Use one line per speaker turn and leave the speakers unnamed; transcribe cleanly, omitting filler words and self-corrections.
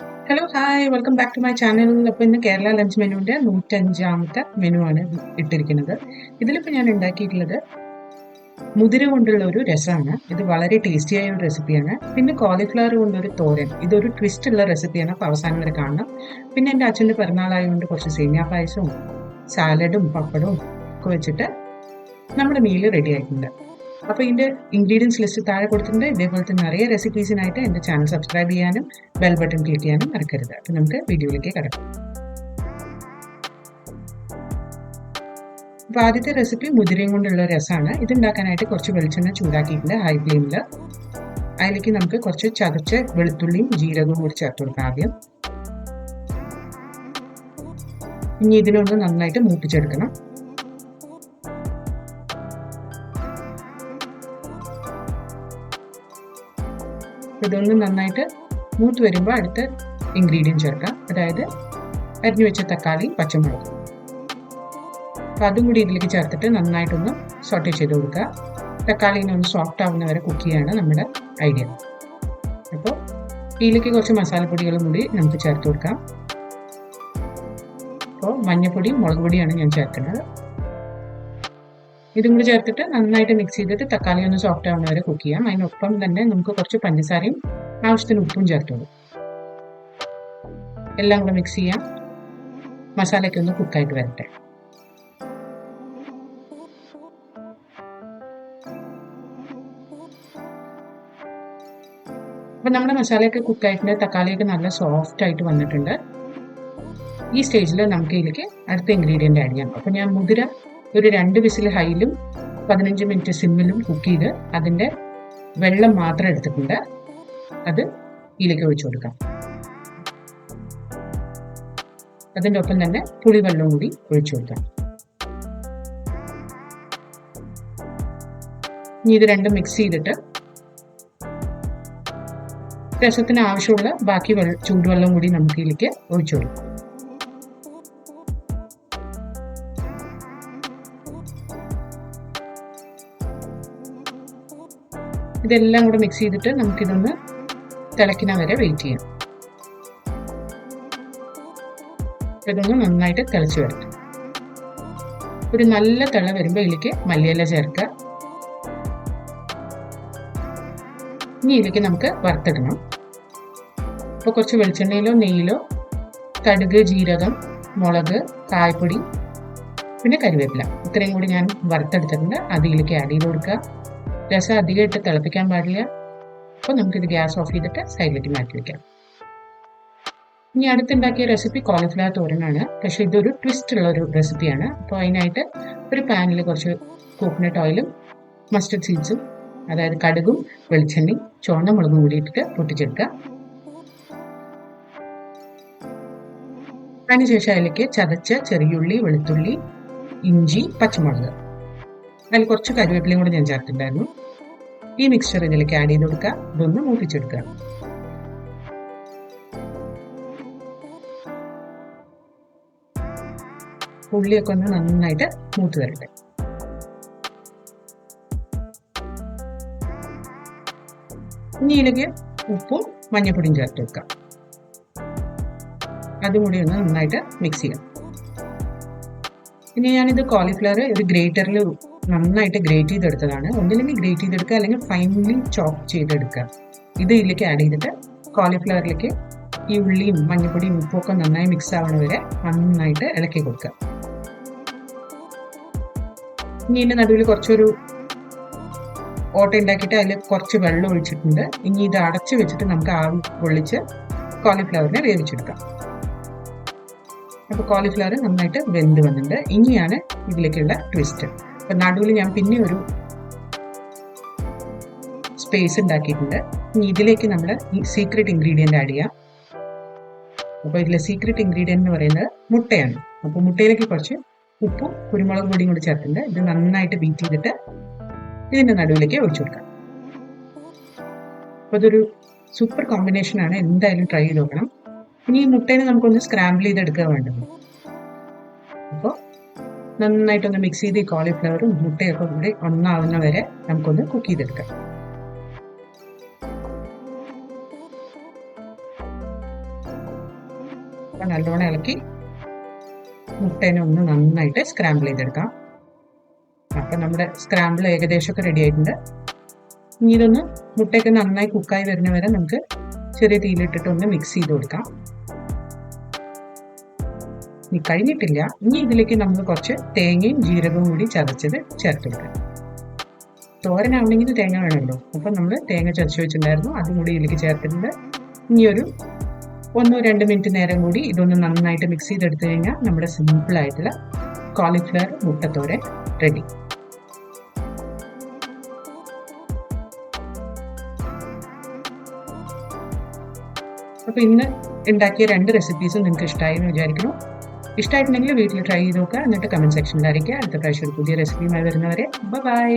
Hello hi welcome back to my channel. അപ്പോൾ ഇന്ന് Kerala lunch മെനുവിൻ്റെ 105ാമത്തെ മെനു ആണ് ഇട്ടിരിക്കുന്നത്. ഇതിലിപ്പോൾ ഞാൻ ഉണ്ടാക്കിയിട്ടുള്ളത് മുതിര കൊണ്ടുള്ള ഒരു രസമാണ്. ഇത് വളരെ ടേസ്റ്റിയായ ഒരു റെസിപ്പിയാണ്. പിന്നെ കോളിഫ്ലവർ കൊണ്ടൊരു തോരൻ, ഇതൊരു ട്വിസ്റ്റ് ഉള്ള റെസിപ്പിയാണ്. അപ്പോൾ അവസാനം വരെ കാണണം. പിന്നെ എൻ്റെ അച്ഛൻ്റെ പിറന്നാളായതുകൊണ്ട് കുറച്ച് സേമിയ പായസവും സാലഡും പപ്പടവും ഒക്കെ വെച്ചിട്ട് നമ്മുടെ മീല് റെഡി ആയിട്ടുണ്ട്. അപ്പോൾ ഇതിൻ്റെ ഇൻഗ്രീഡിയൻസ് ലിസ്റ്റ് താഴെ കൊടുത്തിട്ടുണ്ട്. ഇതേപോലത്തെ നിറയെ റെസിപ്പീസിനായിട്ട് എൻ്റെ ചാനൽ സബ്സ്ക്രൈബ് ചെയ്യാനും ബെൽ ബട്ടൺ ക്ലിക്ക് ചെയ്യാനും മറക്കരുത്. അപ്പോൾ നമുക്ക് വീഡിയോയിലേക്ക് കിടക്കാം. അപ്പോൾ ആദ്യത്തെ റെസിപ്പി മുതിരയും കൊണ്ടുള്ള രസമാണ്. ഇതുണ്ടാക്കാനായിട്ട് കുറച്ച് വെളിച്ചെണ്ണ ചൂടാക്കിയിട്ടുണ്ട് ഹൈ ഫ്ലെയിമിൽ. അതിലേക്ക് നമുക്ക് കുറച്ച് ചതച്ച് വെളുത്തുള്ളിയും ജീരകവും കൂടി ചേർത്ത് കൊടുക്കാം ആദ്യം. ഇനി ഇതിനൊന്ന് നന്നായിട്ട് മൂപ്പിച്ചെടുക്കണം. ഇതൊന്ന് നന്നായിട്ട് മൂത്ത് വരുമ്പോൾ അടുത്ത ഇൻഗ്രീഡിയൻറ്റ് ചേർക്കാം. അതായത് അരിഞ്ഞു വെച്ച തക്കാളി, പച്ചമുളക്. അപ്പോൾ അതും കൂടി ഇതിലേക്ക് ചേർത്തിട്ട് നന്നായിട്ടൊന്ന് സോട്ടേ ചെയ്ത് കൊടുക്കുക. തക്കാളിനെ ഒന്ന് സോഫ്റ്റ് ആവുന്ന വരെ കുക്ക് ചെയ്യാണ് നമ്മുടെ ഐഡിയ. അപ്പോൾ ഇതിലേക്ക് കുറച്ച് മസാലപ്പൊടികളും കൂടി നമുക്ക് ചേർത്ത് കൊടുക്കാം. അപ്പോൾ മഞ്ഞൾപ്പൊടിയും മുളക് പൊടിയാണ് ഞാൻ ചേർക്കുന്നത്. ഇതും കൂടി ചേർത്തിട്ട് നന്നായിട്ട് മിക്സ് ചെയ്തിട്ട് തക്കാളി ഒന്ന് സോഫ്റ്റ് ആവുന്ന വരെ കുക്ക് ചെയ്യാം. അതിനൊപ്പം തന്നെ നമുക്ക് കുറച്ച് പഞ്ചസാരയും ആവശ്യത്തിന് ഉപ്പും ചേർത്തോളൂ. എല്ലാം കൂടെ മിക്സ് ചെയ്യാം. മസാലയ്ക്ക് ഒന്ന് കുക്കായിട്ട് വരട്ടെ. അപ്പം നമ്മുടെ മസാലയൊക്കെ കുക്കായിട്ടുണ്ട്. തക്കാളിയൊക്കെ നല്ല സോഫ്റ്റ് ആയിട്ട് വന്നിട്ടുണ്ട്. ഈ സ്റ്റേജിൽ നമുക്ക് ഇതിലേക്ക് അടുത്ത ഇൻഗ്രീഡിയൻ്റ് ആഡ് ചെയ്യാം. അപ്പോൾ ഞാൻ മുതിര ഒരു 2 വിസിൽ ഹൈയിലും 15 മിനിറ്റ് സിമ്മിലും കുക്ക് ചെയ്ത് അതിൻ്റെ വെള്ളം മാത്രം എടുത്തിട്ടുണ്ട്. അത് ഇതിലേക്ക് ഒഴിച്ചു കൊടുക്കാം. അതിൻ്റെ ഒപ്പം തന്നെ പുളിവെള്ളവും കൂടി ഒഴിച്ചു കൊടുക്കാം. ഇനി ഇത് രണ്ടും മിക്സ് ചെയ്തിട്ട് രസത്തിന് ആവശ്യമുള്ള ബാക്കി ചൂടുവെള്ളം കൂടി നമുക്ക് ഇതിലേക്ക് ഒഴിച്ചു കൊടുക്കാം. ഇതെല്ലാം കൂടെ മിക്സ് ചെയ്തിട്ട് നമുക്കിതൊന്ന് തിളയ്ക്കുന്ന വരെ വെയിറ്റ് ചെയ്യാം. ഇതൊന്ന് നന്നായിട്ട് തിളച്ച് വരട്ടെ. ഒരു നല്ല തിള വരുമ്പോൾ ഇതിലേക്ക് മല്ലിയില ചേർക്കുക. ഇനി ഇതിലേക്ക് നമുക്ക് വറുത്തിടണം. അപ്പോൾ കുറച്ച് വെളിച്ചെണ്ണയിലോ നെയ്യിലോ കടുക്, ജീരകം, മുളക്, കായപ്പൊടി, പിന്നെ കരിവേപ്പില, ഇത്രയും കൂടി ഞാൻ വറുത്തെടുത്തിട്ടുണ്ട്. അതിലേക്ക് ആഡ് ചെയ്ത് കൊടുക്കുക. രസം അധികമായിട്ട് തിളപ്പിക്കാൻ പാടില്ല. അപ്പോൾ നമുക്കിത് ഗ്യാസ് ഓഫ് ചെയ്തിട്ട് സൈഡിലേക്ക് മാറ്റി വയ്ക്കാം. ഇനി അടുത്തുണ്ടാക്കിയ റെസിപ്പി കോളിഫ്ലവർ തോരനാണ്. പക്ഷേ ഇതൊരു ട്വിസ്റ്റ് ഉള്ള ഒരു റെസിപ്പിയാണ്. അപ്പോൾ അതിനായിട്ട് ഒരു പാനിൽ കുറച്ച് കോക്കനട്ട് ഓയിലും മസ്റ്റർഡ് സീഡ്സും, അതായത് കടുകും വെളിച്ചെണ്ണയും ചുവന്ന മുളകും കൂടി ഇട്ടിട്ട് പൊട്ടിച്ചെടുക്കുക. അതിനുശേഷം അതിലേക്ക് ചതച്ച ചെറിയുള്ളി, വെളുത്തുള്ളി, ഇഞ്ചി, പച്ചമുളക്, അതിൽ കുറച്ച് കരിവേപ്പിലയും കൂടി ഞാൻ ചേർത്തിട്ടുണ്ടായിരുന്നു. ഈ മിക്സ്ചർ ഇതിലേക്ക് ആഡ് ചെയ്ത് കൊടുക്കുക. ഇതൊന്ന് മൂപ്പിച്ചെടുക്കുക. ഉള്ളിയൊക്കെ ഒന്ന് നന്നായിട്ട് മൂത്ത് വരട്ടെ. ഇനി ഇതിലേക്ക് ഉപ്പും മഞ്ഞൾപ്പൊടിയും ചേർത്ത് വെക്കാം. അതും കൂടി ഒന്ന് നന്നായിട്ട് മിക്സ് ചെയ്യാം. ഇനി ഞാനിത് കോളിഫ്ലവർ ഒരു ഗ്രേറ്ററിൽ നന്നായിട്ട് ഗ്രേറ്റ് ചെയ്തെടുത്തതാണ്. ഒന്നില്ലെങ്കിൽ ഗ്രേറ്റ് ചെയ്തെടുക്കുക, അല്ലെങ്കിൽ ഫൈനലി ചോപ്പ് ചെയ്തെടുക്കുക. ഇത് ഇതിലേക്ക് ആഡ് ചെയ്തിട്ട് കോളിഫ്ലവറിലേക്ക് ഈ ഉള്ളിയും മഞ്ഞൾപ്പൊടിയും ഉപ്പൊക്കെ നന്നായി മിക്സ് ആവണ വരെ നന്നായിട്ട് ഇളക്കി കൊടുക്കുക. ഇനി ഇതിൻ്റെ നടുവിൽ കുറച്ചൊരു ഓട്ട ഉണ്ടാക്കിയിട്ട് അതിൽ കുറച്ച് വെള്ളം ഒഴിച്ചിട്ടുണ്ട്. ഇനി ഇത് അടച്ചു വെച്ചിട്ട് നമുക്ക് ആവി പൊള്ളിച്ച് കോളിഫ്ലവറിനെ വേവിച്ചെടുക്കാം. അപ്പോൾ കോളിഫ്ലവർ നന്നായിട്ട് വെന്ത് വന്നിട്ടുണ്ട്. ഇനിയാണ് ഇതിലേക്കുള്ള ട്വിസ്റ്റ്. അപ്പോൾ നടുവിൽ ഞാൻ പിന്നെ ഒരു സ്പേസ് ഉണ്ടാക്കിയിട്ടുണ്ട്. ഇനി ഇതിലേക്ക് നമ്മൾ ഈ സീക്രട്ട് ഇൻഗ്രീഡിയൻ്റ് ആഡ് ചെയ്യാം. അപ്പോൾ ഇതിലെ സീക്രട്ട് ഇൻഗ്രീഡിയൻ്റ് എന്ന് പറയുന്നത് മുട്ടയാണ്. അപ്പോൾ മുട്ടയിലേക്ക് കുറച്ച് ഉപ്പും കുരുമുളക് പൊടിയും കൂടി ചേർത്തിട്ടുണ്ട്. ഇത് നന്നായിട്ട് ബീറ്റ് ചെയ്തിട്ട് ഇതിൻ്റെ നടുവിലേക്ക് ഒഴിച്ചു കൊടുക്കാം. അപ്പോൾ ഇതൊരു സൂപ്പർ കോമ്പിനേഷനാണ്. എന്തായാലും ട്രൈ ചെയ്ത് നോക്കണം. ഇനി ഈ മുട്ടേനെ നമുക്കൊന്ന് സ്ക്രാമ്പിൾ ചെയ്തെടുക്കുക വേണ്ടത്. അപ്പോൾ നന്നായിട്ടൊന്ന് മിക്സ് ചെയ്ത് ഈ കോളിഫ്ലവറും മുട്ടയൊക്കെ കൂടി ഒന്നാവുന്ന വരെ നമുക്കൊന്ന് കുക്ക് ചെയ്തെടുക്കാം. അപ്പോൾ നല്ലോണം ഇളക്കി മുട്ടേനെ ഒന്ന് നന്നായിട്ട് സ്ക്രാമ്പിൾ ചെയ്തെടുക്കാം. അപ്പം നമ്മുടെ സ്ക്രാമ്പിൾ ഏകദേശമൊക്കെ റെഡി ആയിട്ടുണ്ട്. ഇനി ഇതൊന്ന് മുട്ടയൊക്കെ നന്നായി കുക്കായി വരുന്ന വരെ നമുക്ക് ചെറിയ തീയിലിട്ടിട്ട് ഒന്ന് മിക്സ് ചെയ്ത് കൊടുക്കാം. ഇനി കഴിഞ്ഞിട്ടില്ല. ഇനി ഇതിലേക്ക് നമ്മൾ കുറച്ച് തേങ്ങയും ജീരകവും കൂടി ചതച്ചത് ചേർത്ത് കൊടുക്കാം. തോരനാവണമെങ്കിൽ തേങ്ങ വേണമല്ലോ. അപ്പം നമ്മൾ തേങ്ങ ചതച്ച് വെച്ചിട്ടുണ്ടായിരുന്നു, അതും കൂടി ഇതിലേക്ക് ചേർത്തിട്ടുണ്ട്. ഇനി ഒരു 1-2 മിനിറ്റ് നേരം കൂടി ഇതൊന്ന് നന്നായിട്ട് മിക്സ് ചെയ്തെടുത്തു കഴിഞ്ഞാൽ നമ്മുടെ സിമ്പിളായിട്ടുള്ള കോളിഫ്ലവർ മുട്ടത്തോരൻ റെഡി. അപ്പോൾ ഇന്ന് ഉണ്ടാക്കിയ 2 റെസിപ്പീസും നിങ്ങൾക്ക് ഇഷ്ടമായി എന്ന് വിചാരിക്കുന്നു. ഇഷ്ടമായിട്ടുണ്ടെങ്കിൽ വീട്ടിൽ ട്രൈ ചെയ്ത് നോക്കുക. എന്നിട്ട് കമൻറ്റ് സെക്ഷനിൽ അറിയിക്കുക. അടുത്ത പ്രാവശ്യം ഒരു പുതിയ റെസിപ്പിയുമായി വരുന്നവരെ ബൈ.